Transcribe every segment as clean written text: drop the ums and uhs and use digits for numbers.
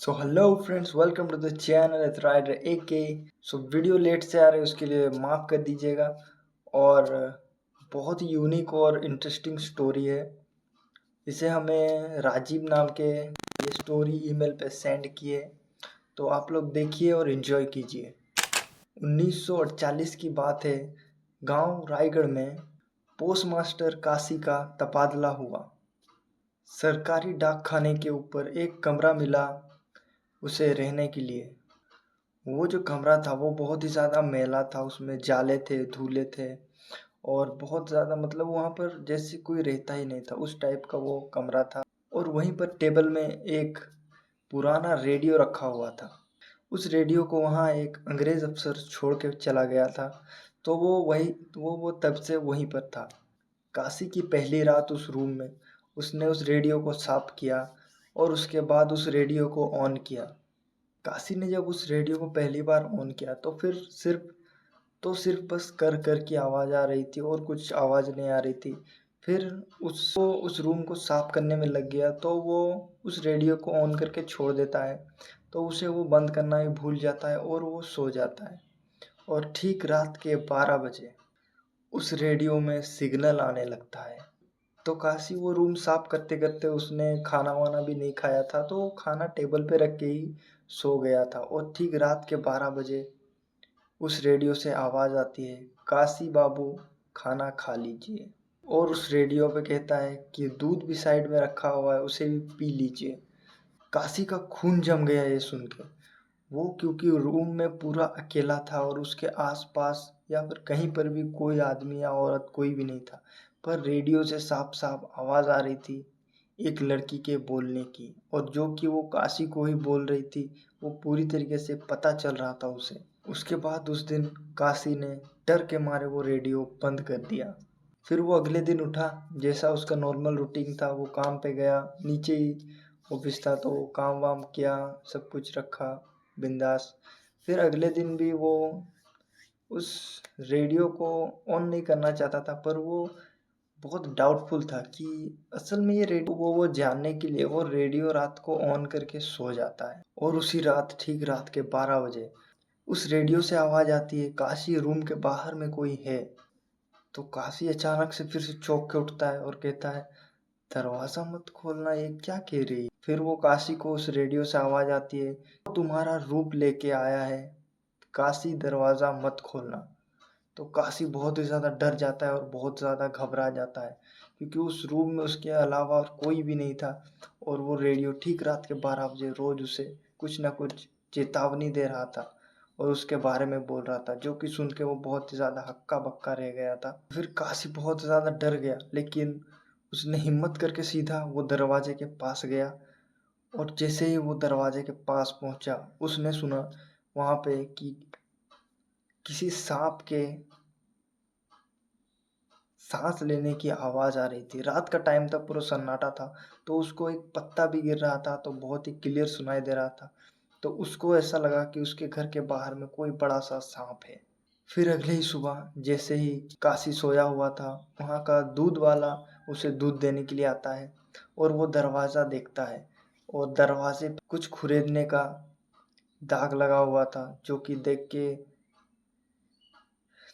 So hello friends, welcome to the channel rider AK। So video late से आ रही है, उसके लिए माफ़ कर दीजिएगा। और बहुत ही यूनिक और इंटरेस्टिंग स्टोरी है। इसे हमें राजीव नाम के ये स्टोरी ईमेल पे सेंड किए, तो आप लोग देखिए और इन्जॉय कीजिए। 1948 की बात है। गांव रायगढ़ में पोस्टमास्टर काशी का तबादला हुआ। सरकारी डाक खाने के ऊपर एक कमरा मिला उसे रहने के लिए। वो जो कमरा था वो बहुत ही ज़्यादा मैला था, उसमें जाले थे, धूले थे और बहुत ज़्यादा मतलब वहाँ पर जैसे कोई रहता ही नहीं था, उस टाइप का वो कमरा था। और वहीं पर टेबल में एक पुराना रेडियो रखा हुआ था। उस रेडियो को वहाँ एक अंग्रेज़ अफ़सर छोड़ के चला गया था, तो वो तब से वहीं पर था। काशी की पहली रात उस रूम में उसने उस रेडियो को साफ़ किया और उसके बाद उस रेडियो को ऑन किया। काशी ने जब उस रेडियो को पहली बार ऑन किया तो फिर सिर्फ बस कर कर की आवाज़ आ रही थी और कुछ आवाज़ नहीं आ रही थी। फिर उसको उस रूम को साफ करने में लग गया, तो वो उस रेडियो को ऑन करके छोड़ देता है, तो उसे वो बंद करना ही भूल जाता है और वो सो जाता है। और ठीक रात के 12 बजे उस रेडियो में सिग्नल आने लगता है। तो काशी वो रूम साफ करते करते उसने खाना वाना भी नहीं खाया था, तो वो खाना टेबल पे रख के ही सो गया था। और ठीक रात के 12 बजे उस रेडियो से आवाज़ आती है, काशी बाबू खाना खा लीजिए। और उस रेडियो पे कहता है कि दूध भी साइड में रखा हुआ है, उसे भी पी लीजिए। काशी का खून जम गया ये सुन के। वो क्योंकि रूम में पूरा अकेला था और उसके आसपास या फिर कहीं पर भी कोई आदमी या औरत कोई भी नहीं था, पर रेडियो से साफ साफ आवाज़ आ रही थी एक लड़की के बोलने की, और जो कि वो काशी को ही बोल रही थी। वो पूरी तरीके से पता चल रहा था उसे। उसके बाद उस दिन काशी ने डर के मारे वो रेडियो बंद कर दिया। फिर वो अगले दिन उठा, जैसा उसका नॉर्मल रूटीन था, वो काम पे गया। नीचे ही ऑफिस था तो वो काम वाम किया, सब कुछ रखा बिंदास। फिर अगले दिन भी वो उस रेडियो को ऑन नहीं करना चाहता था, पर वो बहुत डाउटफुल था कि असल में ये रेडियो वो जानने के लिए वो रेडियो रात को ऑन करके सो जाता है। और उसी रात ठीक रात के 12 बजे उस रेडियो से आवाज़ आती है, काशी रूम के बाहर में कोई है। तो काशी अचानक से फिर से चौंक के उठता है और कहता है, दरवाज़ा मत खोलना, ये क्या कह रही है। फिर वो काशी को उस रेडियो से आवाज़ आती है, वो तुम्हारा रूप लेके आया है, काशी दरवाज़ा मत खोलना। तो काशी बहुत ही ज़्यादा डर जाता है और बहुत ज़्यादा घबरा जाता है, क्योंकि उस रूम में उसके अलावा और कोई भी नहीं था। और वो रेडियो ठीक रात के 12 बजे रोज़ उसे कुछ ना कुछ चेतावनी दे रहा था और उसके बारे में बोल रहा था, जो कि सुन के वो बहुत ही ज़्यादा हक्का बक्का रह गया था। फिर काशी बहुत ज़्यादा डर गया, लेकिन उसने हिम्मत करके सीधा वो दरवाजे के पास गया। और जैसे ही वो दरवाजे के पास पहुंचा, उसने सुना वहाँ पे कि किसी सांप के सांस लेने की आवाज़ आ रही थी। रात का टाइम था, पूरा सन्नाटा था, तो उसको एक पत्ता भी गिर रहा था तो बहुत ही क्लियर सुनाई दे रहा था। तो उसको ऐसा लगा कि उसके घर के बाहर में कोई बड़ा सा सांप है। फिर अगले ही सुबह जैसे ही काशी सोया हुआ था, वहाँ का दूध वाला उसे दूध देने के लिए आता है और वो दरवाज़ा देखता है, और दरवाजे पे कुछ खुरेदने का दाग लगा हुआ था, जो कि देख के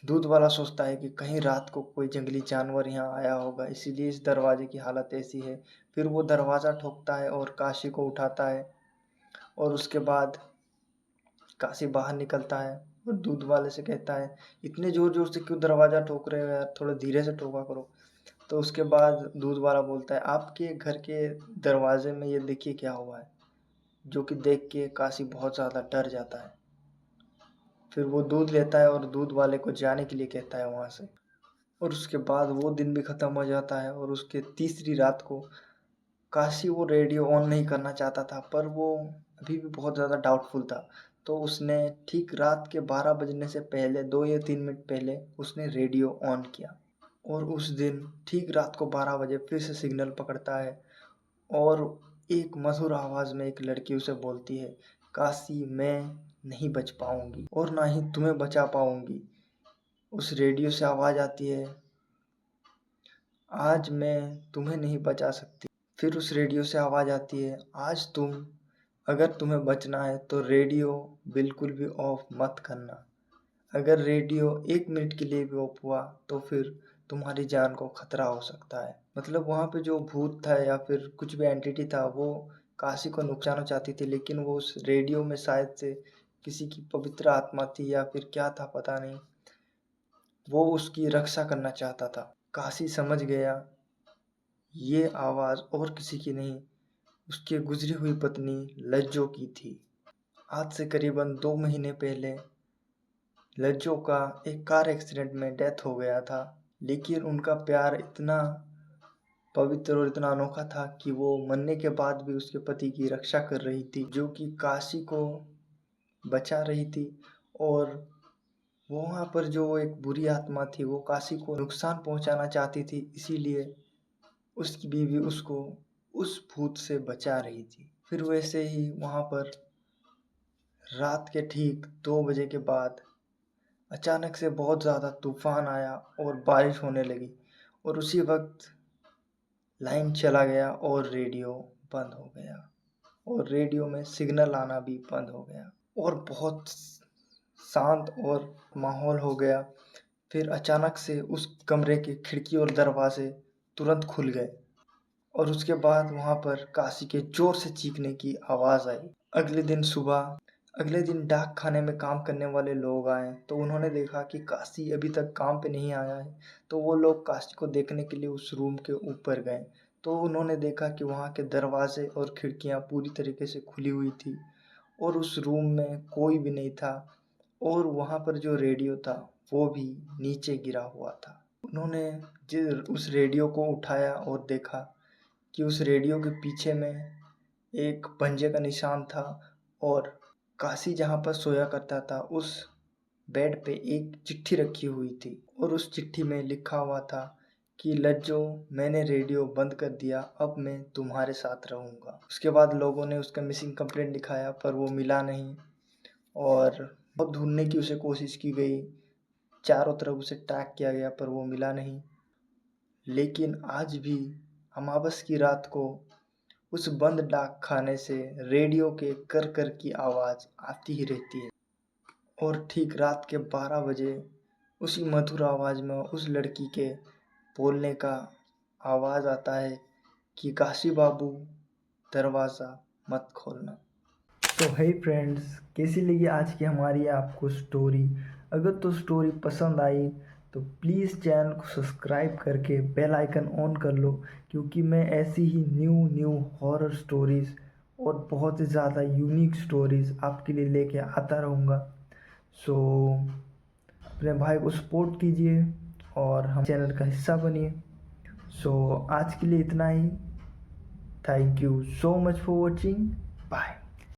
दूध वाला सोचता है कि कहीं रात को कोई जंगली जानवर यहाँ आया होगा, इसीलिए इस दरवाजे की हालत ऐसी है। फिर वो दरवाज़ा ठोकता है और काशी को उठाता है, और उसके बाद काशी बाहर निकलता है और दूध वाले से कहता है, इतने ज़ोर ज़ोर से क्यों दरवाज़ा ठोक रहे हो यार, थोड़ा धीरे से ठोका करो। तो उसके बाद दूध वाला बोलता है, आपके घर के दरवाजे में ये देखिए क्या हुआ है, जो कि देख के काशी बहुत ज़्यादा डर जाता है। फिर वो दूध लेता है और दूध वाले को जाने के लिए कहता है वहाँ से। और उसके बाद वो दिन भी ख़त्म हो जाता है, और उसके तीसरी रात को काशी वो रेडियो ऑन नहीं करना चाहता था, पर वो अभी भी बहुत ज़्यादा डाउटफुल था। तो उसने ठीक रात के 12 बजने से पहले 2 या 3 मिनट पहले उसने रेडियो ऑन किया। और उस दिन ठीक रात को 12 बजे फिर से सिग्नल पकड़ता है, और एक मधुर आवाज़ में एक लड़की उसे बोलती है, काशी मैं नहीं बच पाऊंगी और ना ही तुम्हें बचा पाऊंगी। उस रेडियो से आवाज़ आती है, आज मैं तुम्हें नहीं बचा सकती। फिर उस रेडियो से आवाज़ आती है, आज तुम अगर तुम्हें बचना है तो रेडियो बिल्कुल भी ऑफ मत करना। अगर रेडियो 1 मिनट के लिए भी ऑफ हुआ तो फिर तुम्हारी जान को खतरा हो सकता है। मतलब वहाँ पे जो भूत था या फिर कुछ भी एंटिटी था वो काशी को नुकसान चाहती थी, लेकिन वो उस रेडियो में शायद से किसी की पवित्र आत्मा थी या फिर क्या था पता नहीं, वो उसकी रक्षा करना चाहता था। काशी समझ गया ये आवाज़ और किसी की नहीं, उसकी गुजरी हुई पत्नी लज्जो की थी। आज से करीबन 2 महीने पहले लज्जो का एक कार एक्सीडेंट में डेथ हो गया था, लेकिन उनका प्यार इतना पवित्र और इतना अनोखा था कि वो मरने के बाद भी उसके पति की रक्षा कर रही थी, जो कि काशी को बचा रही थी। और वो वहाँ पर जो एक बुरी आत्मा थी वो काशी को नुकसान पहुंचाना चाहती थी, इसीलिए उसकी बीवी उसको उस भूत से बचा रही थी। फिर वैसे ही वहाँ पर रात के ठीक 2 बजे के बाद अचानक से बहुत ज़्यादा तूफान आया और बारिश होने लगी, और उसी वक्त लाइन चला गया और रेडियो बंद हो गया, और रेडियो में सिग्नल आना भी बंद हो गया और बहुत शांत और माहौल हो गया। फिर अचानक से उस कमरे के खिड़की और दरवाजे तुरंत खुल गए, और उसके बाद वहाँ पर काशी के जोर से चीखने की आवाज़ आई। अगले दिन डाक खाने में काम करने वाले लोग आए तो उन्होंने देखा कि काशी अभी तक काम पे नहीं आया है। तो वो लोग काशी को देखने के लिए उस रूम के ऊपर गए, तो उन्होंने देखा कि वहाँ के दरवाजे और खिड़कियाँ पूरी तरीके से खुली हुई थी और उस रूम में कोई भी नहीं था, और वहाँ पर जो रेडियो था वो भी नीचे गिरा हुआ था। उन्होंने उस रेडियो को उठाया और देखा कि उस रेडियो के पीछे में एक पंजे का निशान था, और काशी जहाँ पर सोया करता था उस बेड पे एक चिट्ठी रखी हुई थी, और उस चिट्ठी में लिखा हुआ था कि लज्जो, मैंने रेडियो बंद कर दिया, अब मैं तुम्हारे साथ रहूँगा। उसके बाद लोगों ने उसका मिसिंग कंप्लेंट लिखाया पर वो मिला नहीं, और बहुत ढूंढने की उसे कोशिश की गई, चारों तरफ उसे ट्रैक किया गया पर वो मिला नहीं। लेकिन आज भी अमावस की रात को उस बंद डाक खाने से रेडियो के कर कर की आवाज़ आती ही रहती है, और ठीक रात के 12 बजे उसी मधुर आवाज़ में उस लड़की के बोलने का आवाज़ आता है कि काशी बाबू दरवाज़ा मत खोलना। तो हे फ्रेंड्स, कैसी लगी आज की हमारी आपको स्टोरी? अगर तो स्टोरी पसंद आई तो प्लीज़ चैनल को सब्सक्राइब करके बेल आइकन ऑन कर लो, क्योंकि मैं ऐसी ही न्यू हॉरर स्टोरीज़ और बहुत ही ज़्यादा यूनिक स्टोरीज़ आपके लिए लेके आता रहूँगा। सो अपने भाई को सपोर्ट कीजिए और हम चैनल का हिस्सा बनिए। सो आज के लिए इतना ही। Thank you so much for watching. Bye.